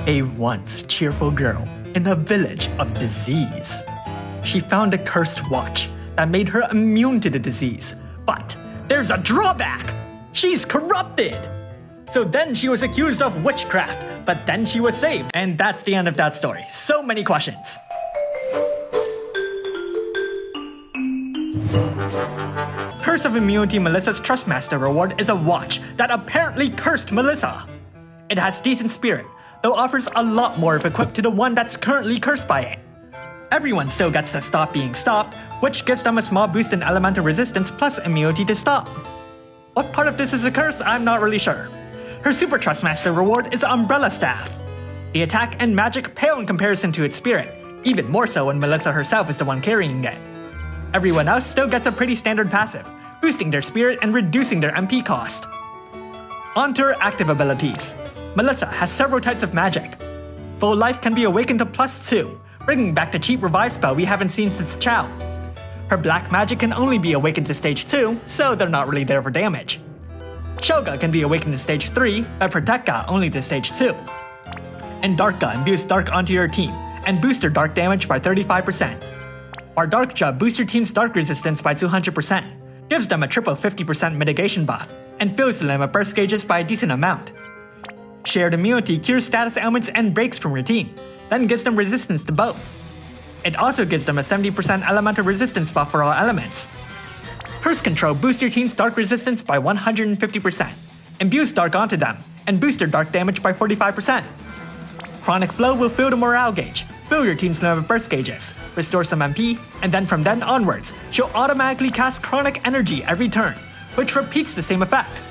A once cheerful girl in a village of disease. She found a cursed watch that made her immune to the disease. But there's a drawback! She's corrupted! So then she was accused of witchcraft, but then she was saved. And that's the end of that story. So many questions. Curse of Immunity Melissa's Trustmaster reward is a watch that apparently cursed Melissa. It has decent spirit, though offers a lot more if equipped to the one that's currently cursed by it. Everyone still gets to stop being stopped, which gives them a small boost in elemental resistance plus immunity to stop. What part of this is a curse, I'm not really sure. Her Super Trustmaster reward is Umbrella Staff. The attack and magic pale in comparison to its spirit, even more so when Melissa herself is the one carrying it. Everyone else still gets a pretty standard passive, boosting their spirit and reducing their MP cost. On to her active abilities. Melissa has several types of magic. Full Life can be awakened to +2, bringing back the cheap revive spell we haven't seen since Chao. Her Black Magic can only be awakened to stage 2, so they're not really there for damage. Shoga can be awakened to stage 3, but Protectka only to stage 2. And Darka imbues Dark onto your team, and boosts their Dark damage by 35%. Bardarkja boosts your team's Dark resistance by 200%, gives them a triple 50% mitigation buff, and fills the limit burst gauges by a decent amount. Shared Immunity cures status ailments and breaks from your team, then gives them resistance to both. It also gives them a 70% elemental resistance buff for all elements. Curse Control boosts your team's Dark resistance by 150%, imbues Dark onto them, and boosts their Dark damage by 45%. Chronic Flow will fill the morale gauge, fill your team's limit burst gauges, restore some MP, and then from then onwards, she'll automatically cast Chronic Energy every turn, which repeats the same effect.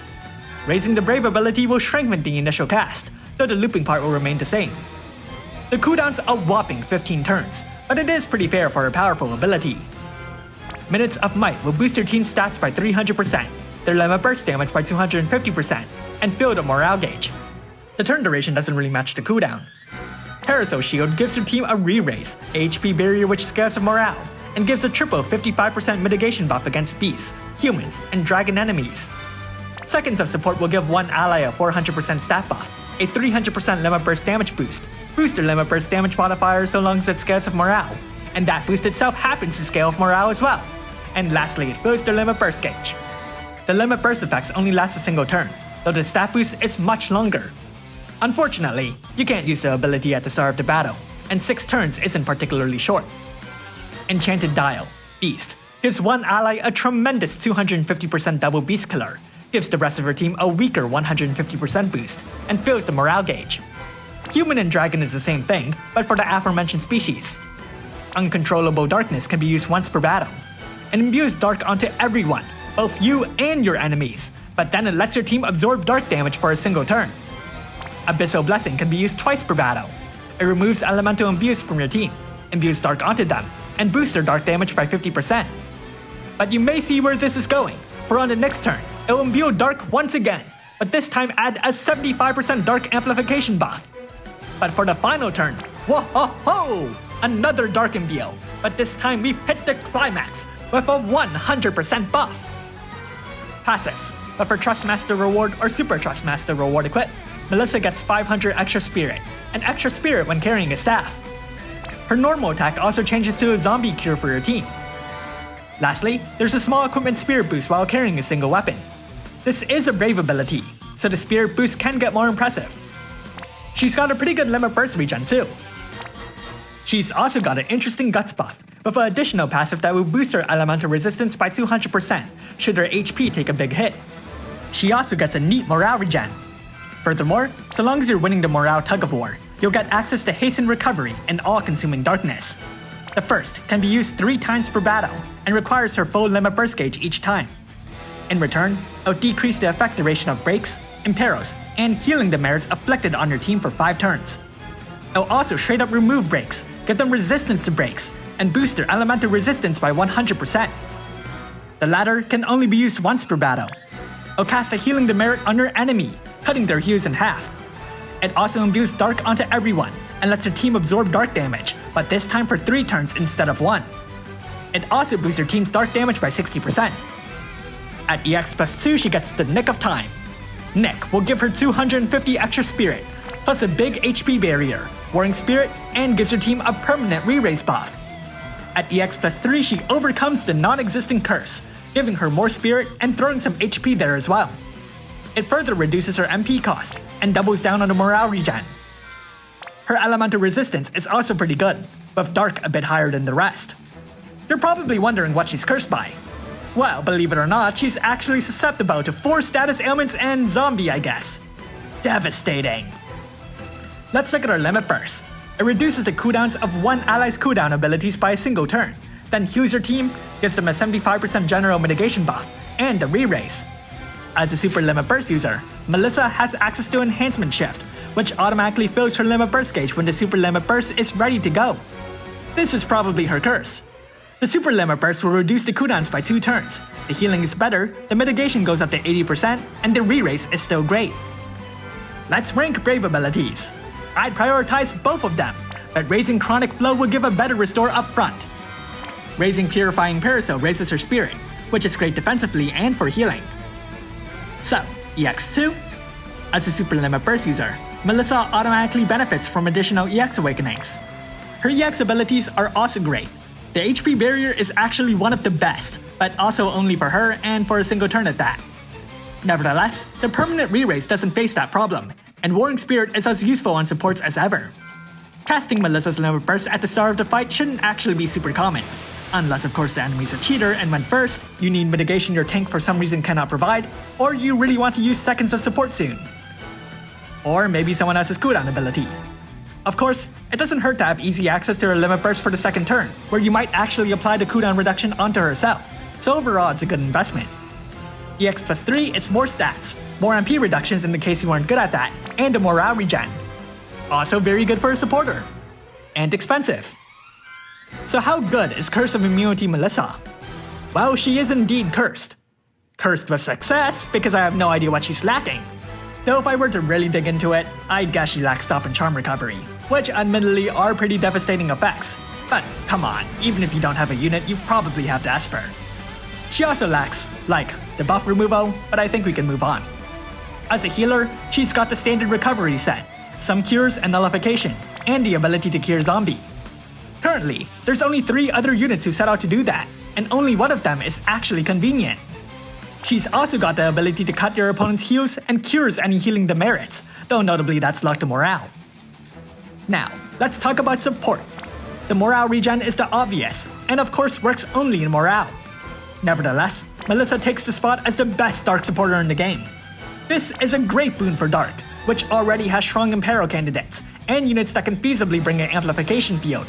Raising the Brave ability will strengthen the initial cast, though the looping part will remain the same. The cooldown's a whopping 15 turns, but it is pretty fair for a powerful ability. Minutes of Might will boost your team's stats by 300%, their limit burst damage by 250%, and fill the morale gauge. The turn duration doesn't really match the cooldown. Parasol Shield gives your team a re-raise, a HP barrier which scales of morale, and gives a triple 55% mitigation buff against beasts, humans, and dragon enemies. Seconds of Support will give one ally a 400% stat buff, a 300% limit burst damage boost, boost their limit burst damage modifier so long as it scales of morale, and that boost itself happens to scale of morale as well. And lastly, it fills their limit burst gauge. The limit burst effects only last a single turn, though the stat boost is much longer. Unfortunately, you can't use the ability at the start of the battle, and 6 turns isn't particularly short. Enchanted Dial, Beast, gives one ally a tremendous 250% double beast killer, gives the rest of her team a weaker 150% boost, and fills the morale gauge. Human and Dragon is the same thing, but for the aforementioned species. Uncontrollable Darkness can be used once per battle, and imbues Dark onto everyone, both you and your enemies, but then it lets your team absorb Dark damage for a single turn. Abyssal Blessing can be used twice per battle. It removes elemental imbues from your team, imbues Dark onto them, and boosts their Dark damage by 50%. But you may see where this is going, for on the next turn, it will imbue Dark once again, but this time add a 75% Dark amplification buff. But for the final turn, whoa-ho-ho! Another Dark imbue, but this time we've hit the climax with a 100% buff. Passives, but for Trustmaster reward or Super Trustmaster reward equipped, Melissa gets 500 extra spirit, and extra spirit when carrying a staff. Her normal attack also changes to a zombie cure for your team. Lastly, there's a small equipment spirit boost while carrying a single weapon. This is a Brave ability, so the spirit boost can get more impressive. She's got a pretty good limit burst regen too. She's also got an interesting Guts buff, with an additional passive that will boost her elemental resistance by 200% should her HP take a big hit. She also gets a neat morale regen. Furthermore, so long as you're winning the morale tug-of-war, you'll get access to Hasten Recovery and All-Consuming Darkness. The first can be used 3 times per battle, and requires her full limit burst gauge each time. In return, it'll decrease the effect duration of breaks, imperos, and healing demerits afflicted on your team for 5 turns. It'll also straight up remove breaks, give them resistance to breaks, and boost their elemental resistance by 100%. The latter can only be used once per battle. It'll cast a healing demerit on your enemy, cutting their heals in half. It also imbues Dark onto everyone, and lets your team absorb Dark damage, but this time for 3 turns instead of 1. It also boosts your team's Dark damage by 60%. At EX +2 she gets the Nick of Time. Nick will give her 250 extra spirit, plus a big HP barrier, Warring Spirit, and gives her team a permanent re-raise buff. At EX plus 3, she overcomes the non-existent curse, giving her more spirit and throwing some HP there as well. It further reduces her MP cost and doubles down on the morale regen. Her elemental resistance is also pretty good, with Dark a bit higher than the rest. You're probably wondering what she's cursed by. Well, believe it or not, she's actually susceptible to 4 status ailments and zombie, I guess. Devastating. Let's look at her limit burst. It reduces the cooldowns of one ally's cooldown abilities by a single turn, then heals your team, gives them a 75% general mitigation buff, and a re-raise. As a super limit burst user, Melissa has access to Enhancement Shift, which automatically fills her limit burst gauge when the super limit burst is ready to go. This is probably her curse. The super limit burst will reduce the cooldowns by 2 turns, the healing is better, the mitigation goes up to 80%, and the re-raise is still great. Let's rank Brave abilities. I'd prioritize both of them, but raising Chronic Flow will give a better restore up front. Raising Purifying Parasol raises her spirit, which is great defensively and for healing. So, EX2? As a super limit burst user, Melissa automatically benefits from additional EX awakenings. Her EX abilities are also great. The HP barrier is actually one of the best, but also only for her and for a single turn at that. Nevertheless, the permanent re-raise doesn't face that problem, and Warring Spirit is as useful on supports as ever. Casting Melissa's limit burst at the start of the fight shouldn't actually be super common. Unless of course the enemy's a cheater and went first, you need mitigation your tank for some reason cannot provide, or you really want to use seconds of support soon. Or maybe someone else's cooldown ability. Of course, it doesn't hurt to have easy access to her limit burst for the second turn, where you might actually apply the cooldown reduction onto herself, so overall it's a good investment. EX plus 3 is more stats, more MP reductions in the case you aren't good at that, and a morale regen. Also very good for a supporter. And expensive. So how good is Curse of Immunity Melissa? Well, she is indeed cursed. Cursed with success because I have no idea what she's lacking. Though if I were to really dig into it, I'd guess she lacks Stop and Charm Recovery, which admittedly are pretty devastating effects. But come on, even if you don't have a unit, you probably have the Esper. She also lacks, like, the buff removal, but I think we can move on. As a healer, she's got the standard recovery set, some cures and nullification, and the ability to cure zombie. Currently, there's only 3 other units who set out to do that, and only one of them is actually convenient. She's also got the ability to cut your opponent's heals and cures any healing demerits, though notably that's locked to morale. Now, let's talk about support. The morale regen is the obvious, and of course works only in morale. Nevertheless, Melissa takes the spot as the best Dark supporter in the game. This is a great boon for Dark, which already has strong Imperil candidates, and units that can feasibly bring an amplification field.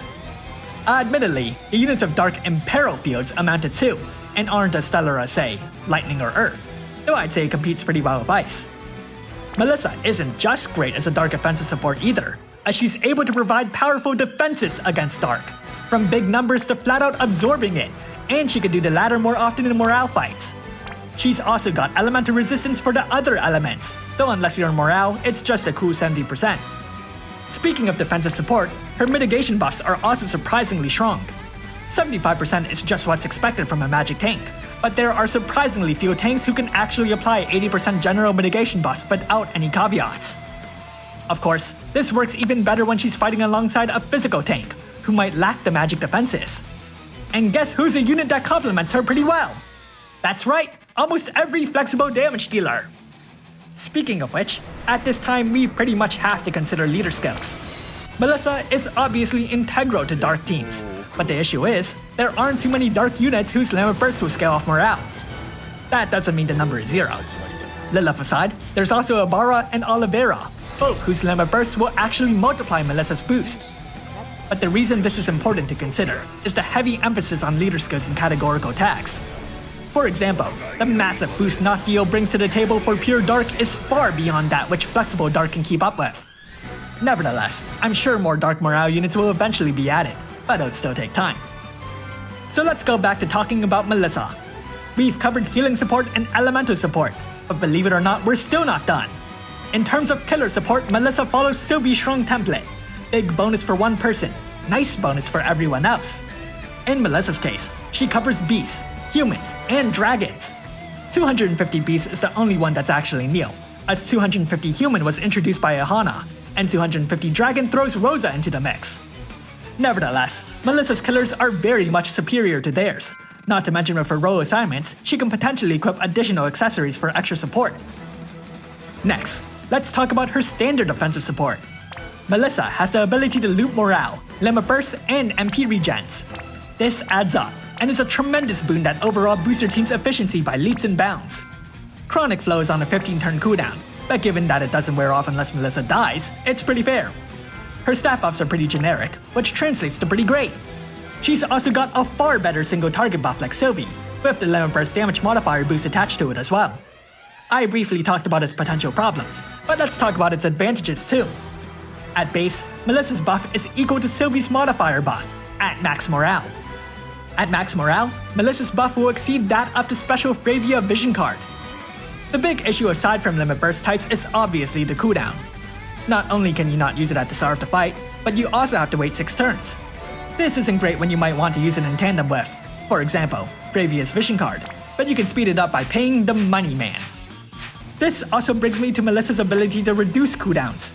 Admittedly, the units of Dark Imperil fields amount to 2, and aren't as stellar as, say, Lightning or Earth, though I'd say it competes pretty well with Ice. Melissa isn't just great as a Dark offensive support either, as she's able to provide powerful defenses against Dark, from big numbers to flat out absorbing it, and she can do the latter more often in morale fights. She's also got elemental resistance for the other elements, though unless you're in morale, it's just a cool 70%. Speaking of defensive support, her mitigation buffs are also surprisingly strong. 75% is just what's expected from a magic tank, but there are surprisingly few tanks who can actually apply 80% general mitigation buffs without any caveats. Of course, this works even better when she's fighting alongside a physical tank, who might lack the magic defenses. And guess who's a unit that complements her pretty well? That's right, almost every flexible damage dealer. Speaking of which, at this time we pretty much have to consider leader skills. Melissa is obviously integral to Dark teams, but the issue is, there aren't too many Dark units whose limit bursts will scale off morale. That doesn't mean the number is 0. Lilith aside, there's also Ibarra and Oliveira, both whose limit bursts will actually multiply Melissa's boost. But the reason this is important to consider is the heavy emphasis on leader skills and categorical tags. For example, the massive boost Noctio brings to the table for pure Dark is far beyond that which flexible Dark can keep up with. Nevertheless, I'm sure more Dark morale units will eventually be added, but it'll still take time. So let's go back to talking about Melissa. We've covered healing support and elemental support, but believe it or not, we're still not done. In terms of killer support, Melissa follows Sylvie's strong template. Big bonus for one person, nice bonus for everyone else. In Melissa's case, she covers beasts, humans, and dragons. 250 beasts is the only one that's actually new, as 250 human was introduced by Ahana, and 250 Dragon throws Rosa into the mix. Nevertheless, Melissa's killers are very much superior to theirs. Not to mention with her role assignments, she can potentially equip additional accessories for extra support. Next, let's talk about her standard offensive support. Melissa has the ability to loop morale, limit burst, and MP regens. This adds up, and is a tremendous boon that overall boosts your team's efficiency by leaps and bounds. Chronic Flow is on a 15-turn cooldown, but given that it doesn't wear off unless Melissa dies, it's pretty fair. Her stat buffs are pretty generic, which translates to pretty great. She's also got a far better single target buff like Sylvie, with the limit burst damage modifier boost attached to it as well. I briefly talked about its potential problems, but let's talk about its advantages too. At base, Melissa's buff is equal to Sylvie's modifier buff, at max morale. At max morale, Melissa's buff will exceed that of the special Fravia Vision card. The big issue aside from limit burst types is obviously the cooldown. Not only can you not use it at the start of the fight, but you also have to wait 6 turns. This isn't great when you might want to use it in tandem with, for example, Fravia's Vision card, but you can speed it up by paying the money man. This also brings me to Melissa's ability to reduce cooldowns.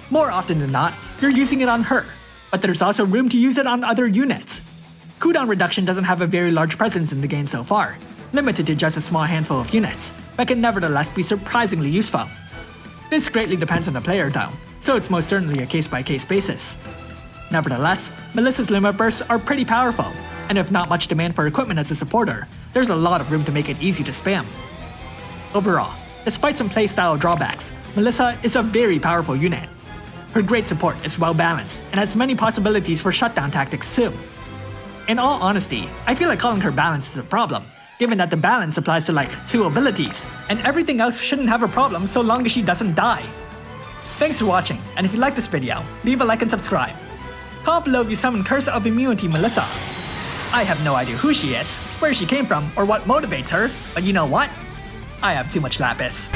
More often than not, you're using it on her, but there's also room to use it on other units. Cooldown reduction doesn't have a very large presence in the game so far, limited to just a small handful of units, but can nevertheless be surprisingly useful. This greatly depends on the player though, so it's most certainly a case-by-case basis. Nevertheless, Melissa's limit bursts are pretty powerful, and if not much demand for equipment as a supporter, there's a lot of room to make it easy to spam. Overall, despite some playstyle drawbacks, Melissa is a very powerful unit. Her great support is well balanced and has many possibilities for shutdown tactics too. In all honesty, I feel like calling her balanced is a problem, given that the balance applies to like 2 abilities, and everything else shouldn't have a problem so long as she doesn't die. Thanks for watching, and if you liked this video, leave a like and subscribe. Comment below if you summon Curse of Immunity Melissa. I have no idea who she is, where she came from, or what motivates her, but you know what? I have too much lapis.